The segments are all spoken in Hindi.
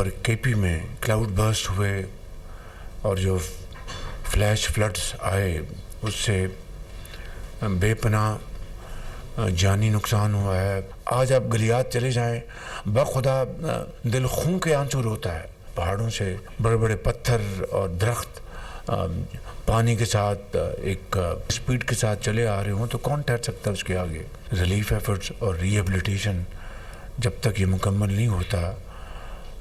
और केपी में क्लाउड बर्स्ट हुए और जो फ्लैश फ्लड्स आए उससे बेपनाह जानी नुकसान हुआ है। आज आप गलियात चले जाएं, बखुदा दिल खून के आंसू रोता है। पहाड़ों से बड़े बड़े पत्थर और दरख्त पानी के साथ एक स्पीड के साथ चले आ रहे हों तो कौन ठहर सकता है उसके आगे। रिलीफ एफर्ट्स और रिहेबिलिटेशन जब तक ये मुकम्मल नहीं होता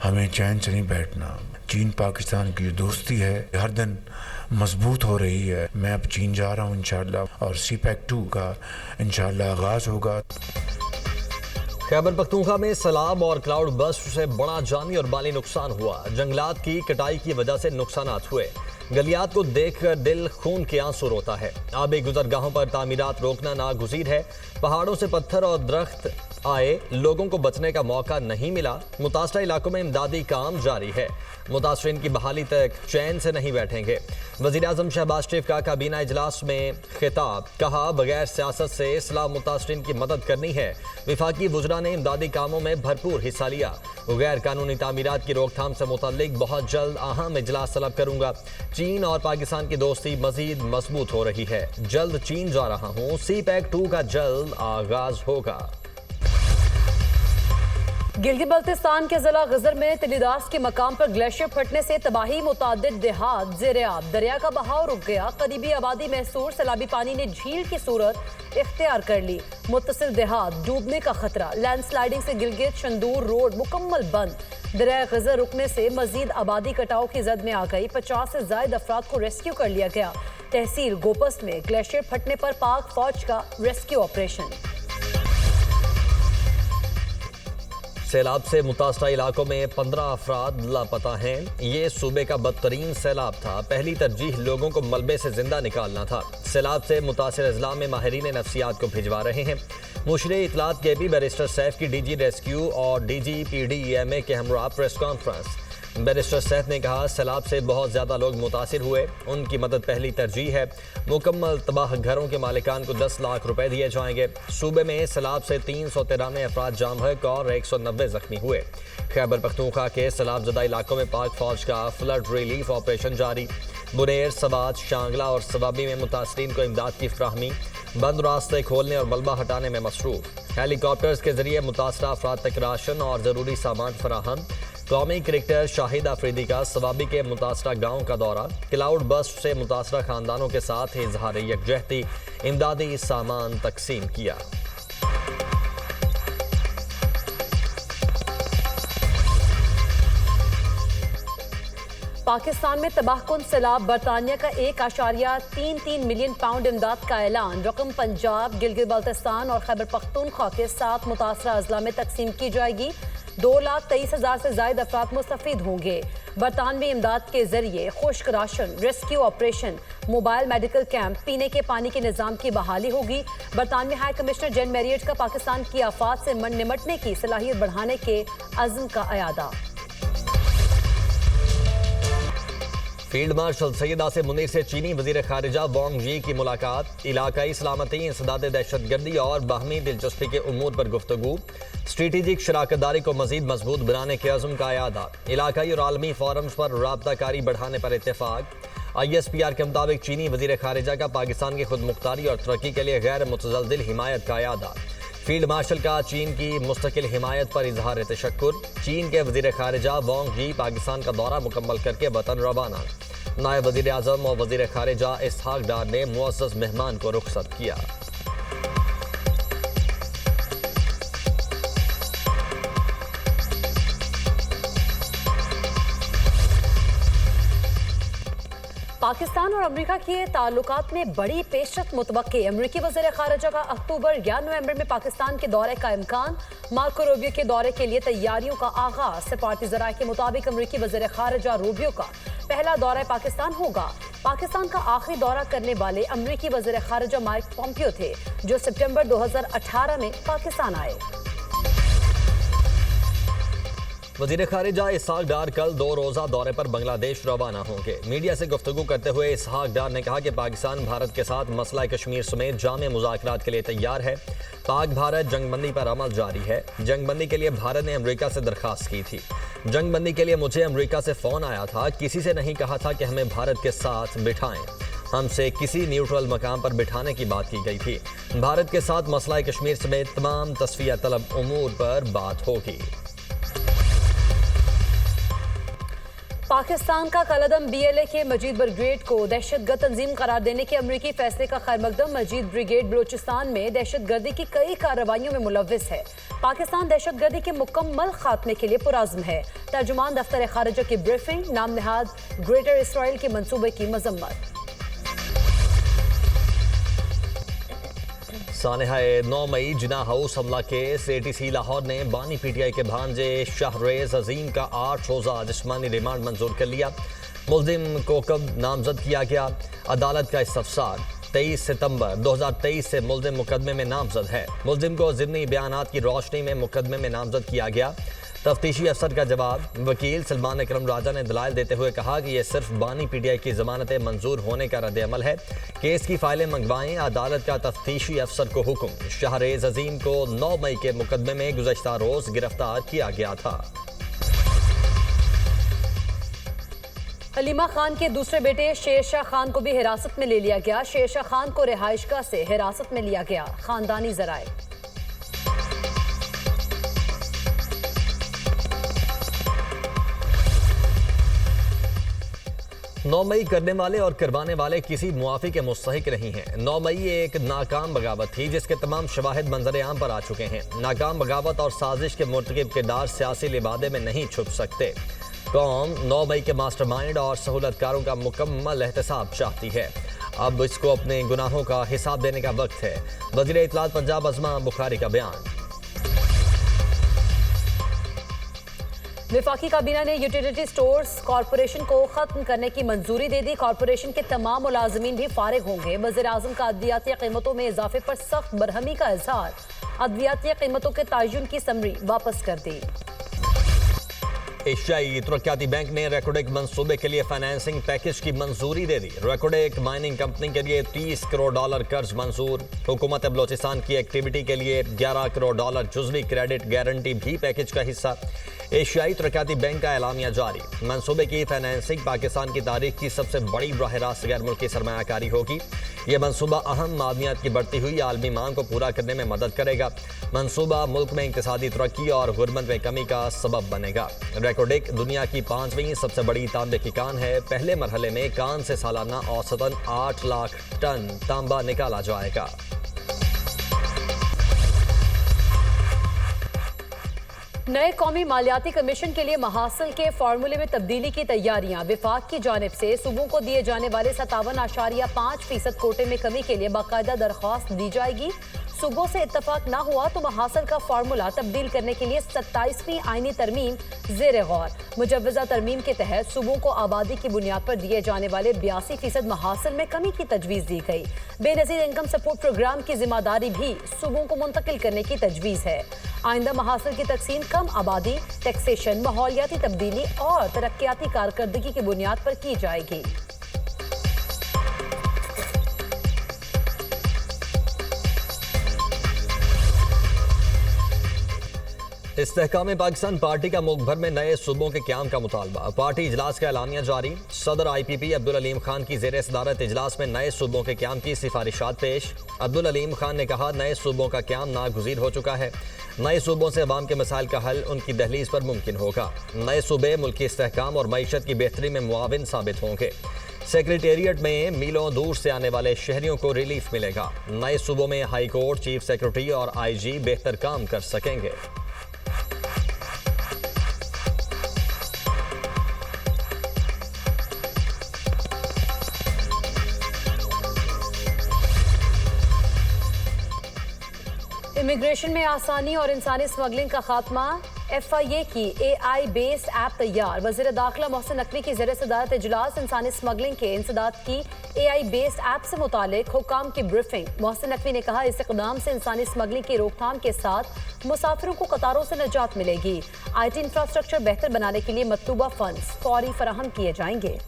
हमें चैन से नहीं बैठना। चीन पाकिस्तान की जो दोस्ती है हर दिन मजबूत हो रही है। मैं अब चीन जा रहा हूँ इंशाअल्लाह और CPEC 2 का इंशाअल्लाह आगाज़ होगा। खैबर पख्तूनख्वा में सैलाब और क्लाउड बर्स्ट से बड़ा जानी और माली नुकसान हुआ। जंगलात की कटाई की वजह से नुकसानात हुए। गलियात को देखकर दिल खून के आंसू रोता है। आबी गुजरगाहों पर तामीरात रोकना नागुज़ीर है। पहाड़ों से पत्थर और दरख्त आए, लोगों को बचने का मौका नहीं मिला। मुतासरा इलाकों में इमदादी काम जारी है। मुतासरीन की बहाली तक चैन से नहीं बैठेंगे। वज़ीर-ए-आज़म शहबाज शरीफ का काबीना इजलास में खिताब, कहा बगैर सियासत से इस्लाह मुतासरीन की मदद करनी है। विफाकी वुज़रा ने इमदादी कामों में भरपूर हिस्सा लिया। गैर कानूनी तामीरात की रोकथाम से मुतल्लिक बहुत जल्द अहम इजलास तलब करूंगा। चीन और पाकिस्तान की दोस्ती मजीद मजबूत हो रही है। जल्द चीन जा रहा हूँ। CPEC 2 का जल्द आगाज होगा। गिलगित बल्तिस्तान के जिला गजर में तिलीदास के मकाम पर ग्लेशियर फटने से तबाही, मुतादिद देहात ज़ेर-ए-आब। दरिया का बहाव रुक गया। करीबी आबादी महसूर। सैलाबी पानी ने झील की सूरत इख्तियार कर ली। मुत्तसिल देहात, डूबने का खतरा। लैंडस्लाइडिंग से गिलगित शंदूर रोड मुकम्मल बंद। दरिया गजर रुकने से मजीद आबादी कटाव की जद में आ गई। 50 से ज्यादा अफराद को रेस्क्यू कर लिया गया। तहसील गोपस में ग्लेशियर फटने पर पाक फौज का रेस्क्यू ऑपरेशन। सैलाब से मुतासरा इलाकों में 15 अफराद लापता हैं। ये सूबे का बदतरीन सैलाब था। पहली तरजीह लोगों को मलबे से जिंदा निकालना था। सैलाब से मुतासर अजला में माहिरीन नफ्सियात को भिजवा रहे हैं। मुशरे इतलात के भी बैरिस्टर सैफ की DG रेस्क्यू और DG PDEMA के हमरा प्रेस कॉन्फ्रेंस। बैरिस्टर सैफ ने कहा सैलाब से बहुत ज़्यादा लोग मुतासिर हुए, उनकी मदद पहली तरजीह है। मुकम्मल तबाह घरों के मालिकान को 10 लाख रुपए दिए जाएंगे। सूबे में सैलाब से 393 अफराद जाम बहक और 190 जख्मी हुए। खैबर पख्तूनख्वा के सैलाबजदा इलाकों में पाक फौज का फ्लड रिलीफ ऑपरेशन जारी। बुनेर, सवात, शांगला और सवाबी में मुतासरीन को इमदाद की फ्राहमी। बंद रास्ते खोलने और मलबा हटाने में मसरूफ। हेलीकॉप्टर्स के जरिए मुतासरा अफराद तक राशन और ज़रूरी सामान फराहम। कौमी क्रिकेटर शाहिद आफरीदी का सवाबी के मुतासरा गाँव का दौरा। क्लाउड बर्स्ट से मुतासरा खानदानों के साथ इजहार यकजहती, इमदादी सामान तकसीम किया। पाकिस्तान में तबाहकुन सैलाब। बरतानिया का 1.33 मिलियन पाउंड इमदाद का ऐलान। रकम पंजाब, गिलगित बल्तिस्तान और खैबर पख्तूनख्वा के 7 मुतासरा अजला में तकसीम की जाएगी। 2,23,000 से ज्यादा अफराद मुस्तफीद होंगे। बरतानवी इमदाद के जरिए खुश्क ration, rescue operation, mobile medical camp, पीने के पानी के निज़ाम की बहाली होगी। बरतानवी हाई कमिश्नर जेन मैरियट का पाकिस्तान की आफात से निमटने की सलाहियत बढ़ाने के अज़्म का अयादा। फील्ड मार्शल सैयद आसिम मुनीर से चीनी वजीर खारिजा वांग यी की मुलाकात। इलाकाई सलामती, इंसदाद दहशतगर्दी और बाहमी दिलचस्पी के उमूर पर गुफ्तगू। स्ट्रेटेजिक शराकतदारी को मजीद मजबूत बनाने के अज़्म का अयादा। इलाकाई और आलमी फोरम्स पर राबताकारी बढ़ाने पर इत्तेफाक। ISPR के मुताबिक चीनी वजीर खारिजा का पाकिस्तान की खुद मुख्तारी और तरक्की के लिए गैर मुतज़लज़िल हिमायत का अयादा। फील्ड मार्शल का चीन की मुस्तकिल हिमायत पर इजहार तशक्कुर। चीन के वजीर खारिजा वांग यी पाकिस्तान का दौरा मुकम्मल करके वतन रवाना। नायब वजीर आज़म और वजीर खारिजा इसहाक डार ने मुअज़्ज़ज़ मेहमान को रुखसत किया। पाकिस्तान और अमेरिका के ताल्लुकात में बड़ी पेशरफ मुतवक्के। अमेरिकी वज़ीर ख़ारिजा का अक्टूबर या नवंबर में पाकिस्तान के दौरे का इम्कान। मार्को रूबियो के दौरे के लिए तैयारियों का आगाज। सफारती ज़राए के मुताबिक अमेरिकी वज़ीर ख़ारिजा रूबियो का पहला दौरा पाकिस्तान होगा। पाकिस्तान का आखिरी दौरा करने वाले अमेरिकी वज़ीर ख़ारिजा माइक पॉम्पियो थे, जो सितंबर 2018 में पाकिस्तान आए। वजीर खारिजा इसहाक डार कल 2 रोज़ा दौरे पर बांग्लादेश रवाना होंगे। मीडिया से गुफ्तगू करते हुए इसहाक डार ने कहा कि पाकिस्तान भारत के साथ मसला कश्मीर समेत जामे मुज़ाकरात के लिए तैयार है। पाक भारत जंगबंदी पर अमल जारी है। जंगबंदी के लिए भारत ने अमेरिका से दरखास्त की थी। जंगबंदी के लिए मुझे अमेरिका से फ़ोन आया था। किसी से नहीं कहा था कि हमें भारत के साथ बिठाएं। हमसे किसी न्यूट्रल मकाम पर बिठाने की बात की गई थी। भारत के साथ मसला कश्मीर समेत तमाम तस्फिया तलब उमूर पर बात होगी। पाकिस्तान का कलदम BLA के मजीद ब्रिगेड को दहशतगर्द तंजीम करार देने के अमरीकी फैसले का खैरमकदम। मजीद ब्रिगेड बलूचिस्तान में दहशतगर्दी की कई कार्रवाइयों में मुलव्विस है। पाकिस्तान दहशतगर्दी के मुकम्मल खात्मे के लिए पुरज़्म है। तर्जुमान दफ्तर खारिजा की ब्रीफिंग। नाम नहाद ग्रेटर इसराइल के मंसूबे की मजम्मत। सानहाए 9 मई जिना हाउस हमला केस ATC लाहौर ने बानी PTI के भांजे शाहरेज अजीम का 8 रोज़ा जिस्मानी रिमांड मंजूर कर लिया। मुल्जिम को कब नामजद किया गया? अदालत का इस्तफसार 23 सितंबर 2023 से मुल्जिम मुकदमे में नामजद है। मुल्जिम को ज़िमनी बयानात की रोशनी में मुकदमे में नामजद किया गया। तफ्तीशी अफसर का जवाब। वकील सलमान अकरम राजा ने दलाइल देते हुए कहा कि यह सिर्फ बानी PTI की जमानतें मंजूर होने का रद्द-ए-अमल है। केस की फाइलें मंगवाएं। अदालत का तफ्तीशी अफसर को हुक्म। शाहरेज अजीम को 9 मई के मुकदमे में गुज़श्ता रोज गिरफ्तार किया गया था। हलीमा खान के दूसरे बेटे शेरशाह खान को भी हिरासत में ले लिया गया। शेरशाह खान को रिहाइशगाह से हिरासत में लिया गया। खानदानी जराए। 9 मई करने वाले और करवाने वाले किसी मुआफ़ी के मुस्तहिक नहीं हैं। 9 मई एक नाकाम बगावत थी जिसके तमाम शवाहिद मंजर आम पर आ चुके हैं। नाकाम बगावत और साजिश के मुर्तकिब किरदार सियासी लिबादे में नहीं छुप सकते। कौम 9 मई के मास्टरमाइंड और सहूलतकारों का मुकम्मल एहतसाब चाहती है। अब इसको अपने गुनाहों का हिसाब देने का वक्त है। वज़ीर इत्तलात पंजाब अज़मा बुखारी का बयान। वफाकी काबीना ने यूटिलिटी स्टोर्स कॉरपोरेशन को खत्म करने की मंजूरी दे दी। कॉरपोरेशन के तमाम मुलाजमीन भी फारिग होंगे। वज़ीर आज़म का अद्वियाती कीमतों में इजाफे पर सख्त बरहमी का इजहार। अद्वियाती कीमतों के तयन की समरी वापस कर दी। एशियाई तरक्याती बैंक ने रेकोडेक मंसूबे के लिए फाइनेंसिंग पैकेज की मंजूरी दे दी। रेकोडेक माइनिंग कंपनी के लिए $30 करोड़ कर्ज मंजूर। हुकूमत बलोचिस्तान की एक्टिविटी के लिए $11 करोड़ जुज़वी क्रेडिट गारंटी भी पैकेज का हिस्सा। एशियाई तरक्याती बैंक का एलामिया जारी। मंसूबे की फाइनेंसिंग पाकिस्तान की तारीख की सबसे बड़ी बराह रास्त गैर मुल्की सरमायाकारी होगी। यह मंसूबा अहम मादनियात की बढ़ती हुई आलमी मांग को पूरा करने में मदद करेगा। मंसूबा मुल्क में इक्तिसादी तरक्की और गुर्बत में कमी का सबब बनेगा। रेकोडेक दुनिया की 5वीं सबसे बड़ी तांबे की कान है। पहले मरहले में कान से सालाना औसतन 8 लाख टन तांबा निकाला जाएगा। नए कौमी मालियाती कमीशन के लिए महासिल के फार्मूले में तब्दीली की तैयारियां। विफाक की जानिब से सूबों को दिए जाने वाले 57.5% कोटे में कमी के लिए बाकायदा दरख्वास्त दी जाएगी। सूबों से इत्तफाक ना हुआ तो महासिल का फार्मूला तब्दील करने के लिए 27वीं आईनी तरमीम ज़ेर गौर। मुजव्वज़ा तरमीम के तहत सूबों को आबादी की बुनियाद पर दिए जाने वाले 82% महासिल में कमी की तजवीज़ दी गई। बेनज़ीर इनकम सपोर्ट प्रोग्राम की जिम्मेदारी भी सूबों को मुंतकिल करने की तजवीज़ है। आइंदा महासिल की तकसीम कम आबादी, टैक्सेशन, माहौलियाती तब्दीली और तरक्याती कारकर्दगी की बुनियाद पर की जाएगी। इस्तेहकाम पाकिस्तान पार्टी का मुल्क भर में नए सूबों के क़याम का मुतालबा। पार्टी इजलास का एलामिया जारी। सदर IPP अब्दुल अलीम खान की ज़ेर सदारत इजलास में नए सूबों के क़याम की सिफारिशात पेश। अब्दुल अलीम खान ने कहा नए सूबों का क़याम नागुज़ीर हो चुका है। नए सूबों से अवाम के मसाइल का हल उनकी दहलीज पर मुमकिन होगा। नए सूबे मुल्क की इस्तेहकाम और मईशत की बेहतरी में मुआविन साबित होंगे। सेक्रेटेरिएट में मीलों दूर से आने वाले शहरियों को रिलीफ मिलेगा। नए सूबों में हाई कोर्ट, चीफ सेक्रेटरी और IG बेहतर काम कर सकेंगे। इमिग्रेशन में आसानी और इंसानी स्मगलिंग का खात्मा। FIA की AI बेस्ड ऐप तैयार। वज़ीर दाखिला मोहसिन नकवी की ज़ेर सदारत इजलास इंसानी स्मगलिंग के इंसदाद की AI बेस्ड ऐप से मुतालिक हुकाम की ब्रीफिंग। मोहसिन नकवी ने कहा, इस इक़दाम से इंसानी स्मगलिंग की रोकथाम के साथ मुसाफिरों को कतारों से निजात मिलेगी। IT इंफ्रास्ट्रक्चर बेहतर बनाने के लिए मतलूबा फंड्स फौरी फराहम किए जाएंगे।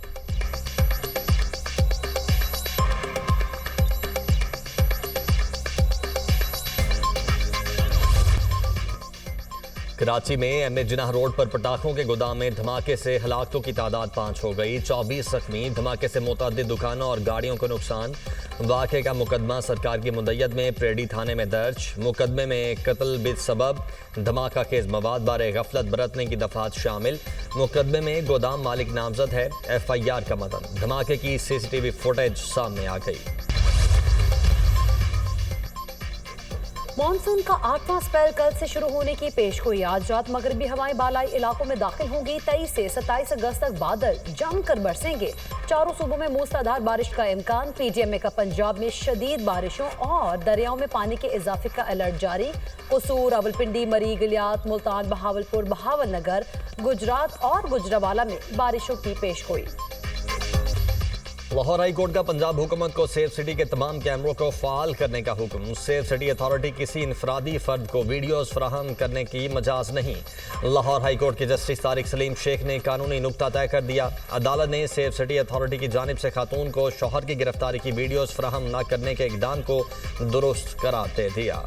कराची में एमए जिनाह रोड पर पटाखों के गोदाम में धमाके से हलाकतों की तादाद 5 हो गई, 24 जख्मी। धमाके से मुतअद्दिद दुकानों और गाड़ियों को नुकसान। वाक़े का मुकदमा सरकार की मुद्दत में प्रेडी थाने में दर्ज। मुकदमे में कत्ल बिसबब धमाका खेज मवाद बारे गफलत बरतने की दफात शामिल। मुकदमे में गोदाम मालिक नामजद है। FIR का मतन। धमाके की CCTV फुटेज सामने आ गई। मॉनसून का 8वां स्पेल कल से शुरू होने की पेशगोई। आज रात मगरबी हवाएं बालाई इलाकों में दाखिल होंगी। 23 से 27 अगस्त तक बादल जमकर बरसेंगे। चारों सूबों में मूसलाधार बारिश का इम्कान। PTMA का पंजाब में शदीद बारिशों और दरियाओं में पानी के इजाफे का अलर्ट जारी। कसूर, रावलपिंडी, मरी, गलियात, मुल्तान, बहावलपुर, बहावलनगर, गुजरात और गुजरावाला में बारिशों की पेशगोई। लाहौर हाई कोर्ट का पंजाब हुकूमत को सेफ सिटी के तमाम कैमरों को फाल करने का हुक्म। सेफ सिटी अथॉरिटी किसी इनफरादी फर्द को वीडियोस फराहम करने की मजाज नहीं। लाहौर हाई कोर्ट के जस्टिस तारिक सलीम शेख ने कानूनी नुक्ता तय कर दिया। अदालत ने सेफ सिटी अथॉरिटी की जानिब से खातून को शौहर की गिरफ्तारी की वीडियोस फराहम न करने के इक़दाम को दुरुस्त करार दे दिया।